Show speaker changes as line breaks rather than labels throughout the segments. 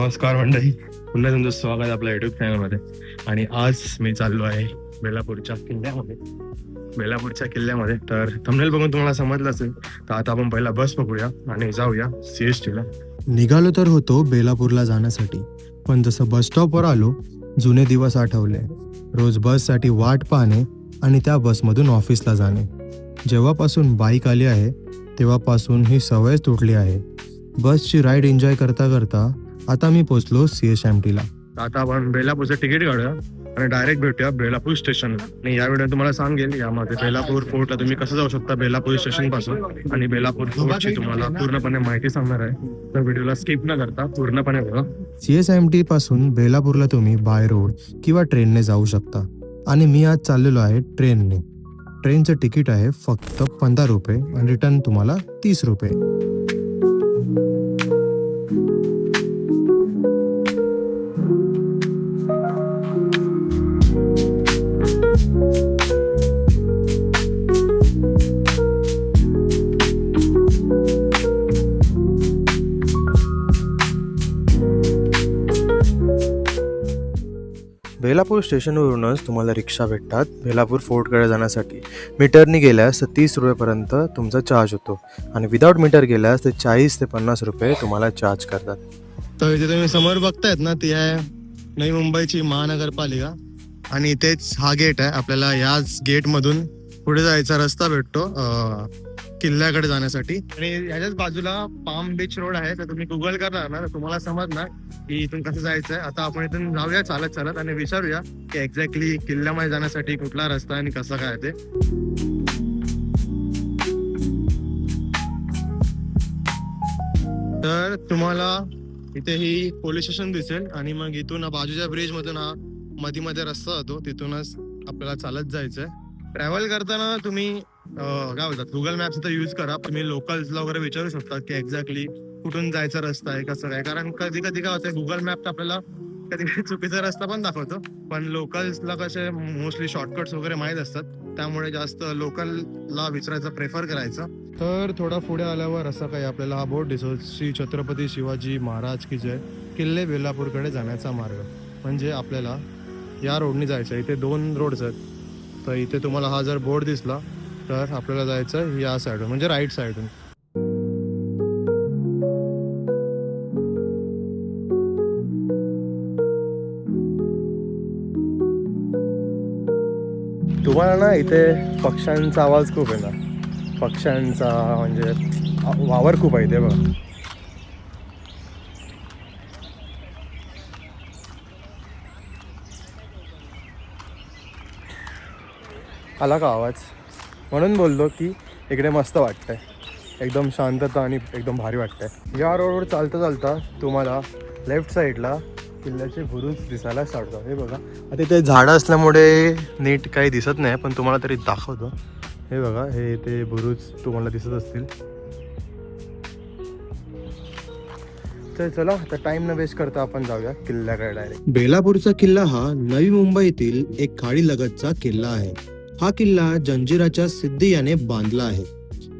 नमस्कार मंडळी, पुन्हा तुमचं स्वागत आहे आपल्या युट्यूब चॅनलमध्ये. आणि आज मी चाललो आहे बेलापूरच्या किल्ल्यामध्ये. तर थंबनेल बघून तुम्हाला समजलं असेल. तर आता आपण पहिला बस बघूया आणि जाऊया CST ला.
निघालो तर होतो बेलापूरला जाण्यासाठी, पण जसं बस स्टॉपवर आलो जुने दिवस आठवले. रोज बससाठी वाट पाहणे आणि त्या बसमधून ऑफिसला जाणे. जेव्हापासून बाईक आली आहे तेव्हापासून ही सवयच तुटली आहे. बसची राईड एन्जॉय करता करता आता मी पोचलो CSMTला.
आता आपण बेलापूरचं तिकीट काढूया आणि डायरेक्ट भेटूया बेलापूर स्टेशनला. आणि या व्हिडिओ तुम्हाला सांगेल यामध्ये बेलापूर फोर्टला तुम्ही कसं जाऊ शकता बेलापूर स्टेशन पासून, आणि बेलापूर फोर्टची तुम्हाला पूर्णपणे माहिती सांगणार आहे. तर व्हिडिओला स्किप न करता पूर्णपणे बघा.
CSMT पासून बेलापूरला तुम्ही बाय रोड किंवा ट्रेनने जाऊ शकता, आणि मी आज चाललेलो आहे ट्रेनने. ट्रेनचं तिकीट आहे फक्त 15 रुपये आणि रिटर्न तुम्हाला 30 रुपये. बेलापूर स्टेशनवरूनच तुम्हाला रिक्षा भेटतात बेलापूर फोर्टकडे जाण्यासाठी. मीटरनी गेल्यास तर 30 रुपयेपर्यंत तुमचा चार्ज होतो, आणि विदाऊट मीटर गेल्यास तर 40 ते 50 रुपये तुम्हाला चार्ज करतात.
तर इथे तुम्ही समोर बघतायत ना, ती आहे नवी मुंबईची महानगरपालिका. आणि इथेच हा गेट आहे. आपल्याला याच गेट मधून पुढे जायचा रस्ता भेटतो किल्ल्याकडे जाण्यासाठी. आणि याच्याच बाजूला पाम बीच रोड आहे. तर तुम्ही गुगल करणार ना तर तुम्हाला समजणार की इथून कसं जायचं आहे. आता आपण इथून जाऊया चालत चालत आणि विचारूया की एक्झॅक्टली किल्ल्यामध्ये जाण्यासाठी कुठला रस्ता आहे आणि कसं काय ते. तर तुम्हाला इथे ही पोलीस स्टेशन दिसेल, आणि मग इथून बाजूच्या ब्रिज मधून हा मध्ये रस्ता जातो, तिथूनच आपल्याला चालत जायचंय. ट्रॅव्हल करताना तुम्ही काय बोलतात गुगल मॅप्सचा यूज करा. तुम्ही लोकल्सला वगैरे विचारू शकता की एक्झॅक्टली कुठून जायचा रस्ता आहे कसं काय. कारण कधी कधी काय होतं गुगल मॅप आपल्याला कधी कधी चुकीचा रस्ता पण दाखवतो, पण लोकल्सला कसे मोस्टली शॉर्टकट्स वगैरे माहीत असतात, त्यामुळे जास्त लोकलला विचारायचं प्रेफर करायचं. तर थोडा पुढे आल्यावर असं काही आपल्याला हा बोर्ड दिसतो, श्री छत्रपती शिवाजी महाराज की जय, किल्ले बेलापूरकडे जाण्याचा मार्ग. म्हणजे आपल्याला या रोडनी जायचं. इथे 2 रोड्स आहेत. तर इथे तुम्हाला हा जर बोर्ड दिसला तर आपल्याला जायचं या साईडून, म्हणजे राईट साईडून. तुम्हाला ना इथे पक्ष्यांचा आवाज खूप आहे ना, पक्ष्यांचा म्हणजे वावर खूप आहे इथे बघा. आला का आवाज? म्हणून बोललो की इकडे मस्त वाटतंय, एकदम शांतता आणि एकदम भारी वाटतंय. या रोडवर चालता चालता तुम्हाला लेफ्ट साईडला किल्ल्याचे बुरुज दिसायला स्टार्ट होतात. हे बघा, आता इथे झाडं असल्यामुळे नीट काही दिसत नाही, पण तुम्हाला तरी दाखवतो. हे बघा, हे ते बुरुज तुम्हाला दिसत असतील. तर चला आता टाइम न वेस्ट करता आपण जाऊया किल्ल्याकडे डायरेक्ट. बेलापूरचा किल्ला हा नवी मुंबईतील एक खाडी लगतचा किल्ला आहे. हा किल्ला जंजिराच्या सिद्धी याने बांधला आहे.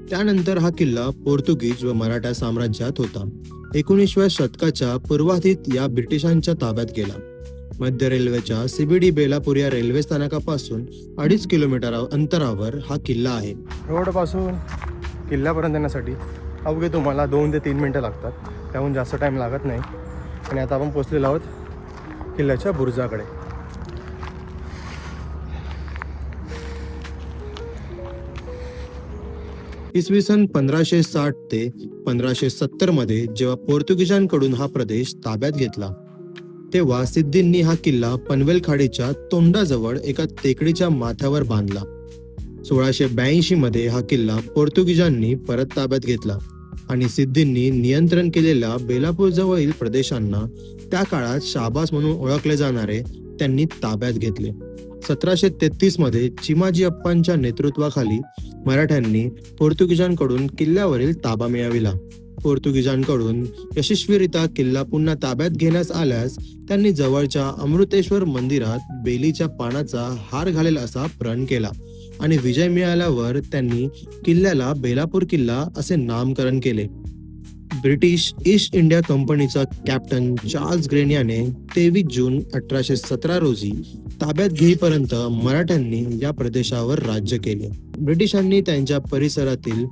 त्यानंतर हा किल्ला पोर्तुगीज व मराठा साम्राज्यात होता. 19व्या शतकाच्या पूर्वार्धात या ब्रिटिशांच्या ताब्यात गेला. मध्य रेल्वेच्या CBD बेलापूर या रेल्वे स्थानकापासून 2.5 किलोमीटर अंतरावर हा किल्ला आहे. रोड पासून किल्ल्यापर्यंत येण्यासाठी अवघे तुम्हाला 2 ते 3 मिनिटं लागतात, त्याहून जास्त टाइम लागत नाही. आणि आता आपण पोहोचलेलो आहोत किल्ल्याच्या बुरुजाकडे. इसवी सन 1560 ते 1570 मध्ये जेव्हा पोर्तुगीजांकडून हा प्रदेश ताब्यात घेतला, तेव्हा सिद्धींनी हा किल्ला पनवेल खाडीच्या तोंडाजवळ एका टेकडीच्या माथ्यावर बांधला. 1682 मध्ये हा किल्ला पोर्तुगीजांनी परत ताब्यात घेतला, आणि सिद्धींनी नियंत्रण केलेल्या बेलापूर जवळील प्रदेशांना त्या काळात शाहबाज म्हणून ओळखले जाणारे त्यांनी ताब्यात घेतले. 1733 मध्ये चिमाजी अप्पांच्या नेतृत्वाखाली मराठ्यांनी पोर्तुगीजांकडून किल्ल्यावरील ताबा मिळविला. पोर्तुगीजांकडून यशस्वीरित्या किल्ला पुन्हा ताब्यात घेण्यास आल्यास त्यांनी जवळच्या अमृतेश्वर मंदिरात बेलीच्या पानाचा हार घालेल असा प्रण केला, आणि विजय मिळाल्यावर त्यांनी किल्ल्याला बेलापूर किल्ला असे नामकरण केले. ब्रिटिश ईस्ट इंडिया कंपनीचा कॅप्टन चार्ल्स ग्रेन याने 23 जून 1817 रोजी ताब्यात घेईपर्यंत मराठ्यांनी या प्रदेशावर राज्य केले. ब्रिटिशांनी त्यांच्या परिसरातील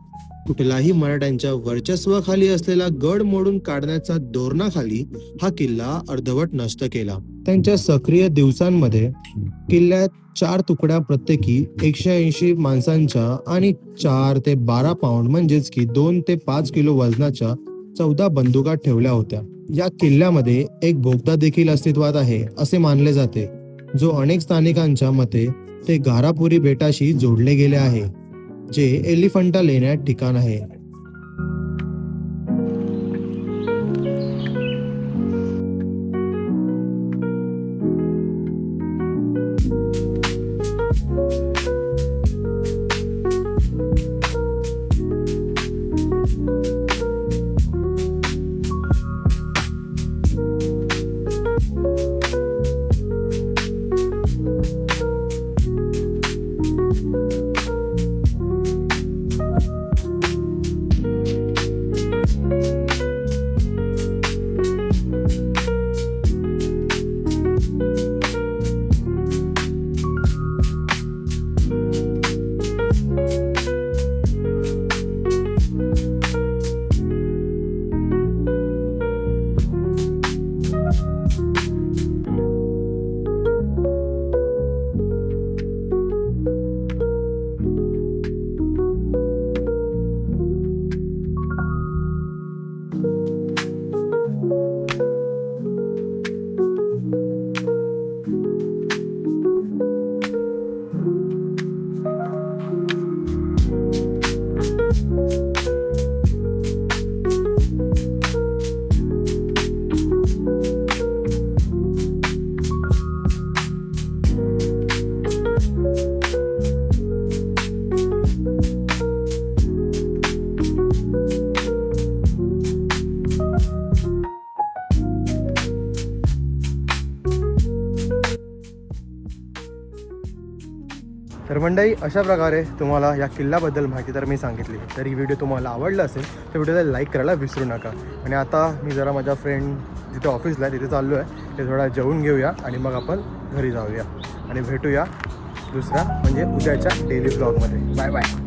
कुठलाही मराठ्यांच्या वर्चस्वाखाली असलेला गड मोडून काढण्याचा धोरणाखाली हा किल्ला अर्धवट नष्ट केला. त्यांच्या सक्रिय दिवसांमध्ये किल्ल्यात 4 तुकड्या प्रत्येकी 180 माणसांच्या आणि 4 ते 12 पाऊंड म्हणजेच की 2 ते 5 किलो वजनाच्या 14 बंदुका ठेवल्या होत्या. या किल्ल्यामध्ये एक बोगदा देखील अस्तित्वात आहे असे मानले जाते, जो अनेक स्थानिकांच्या मते ते घारापुरी बेटाशी जोडले गेले आहे, जे एलिफंटा लेण्यात ठिकाण आहे.
तर मंडळी, अशा प्रकारे तुम्हाला या किल्ल्याबद्दल माहिती तर मी सांगितली. तर ही व्हिडिओ तुम्हाला आवडला असेल तर व्हिडिओला लाईक करायला विसरू नका. आणि आता मी जरा माझ्या फ्रेंड जिथे ऑफिसला आहे तिथे चाललो आहे, ते थोडा जेवून घेऊया आणि मग आपण घरी जाऊया आणि भेटूया दुसऱ्या म्हणजे उद्याच्या डेली ब्लॉगमध्ये. Bye bye.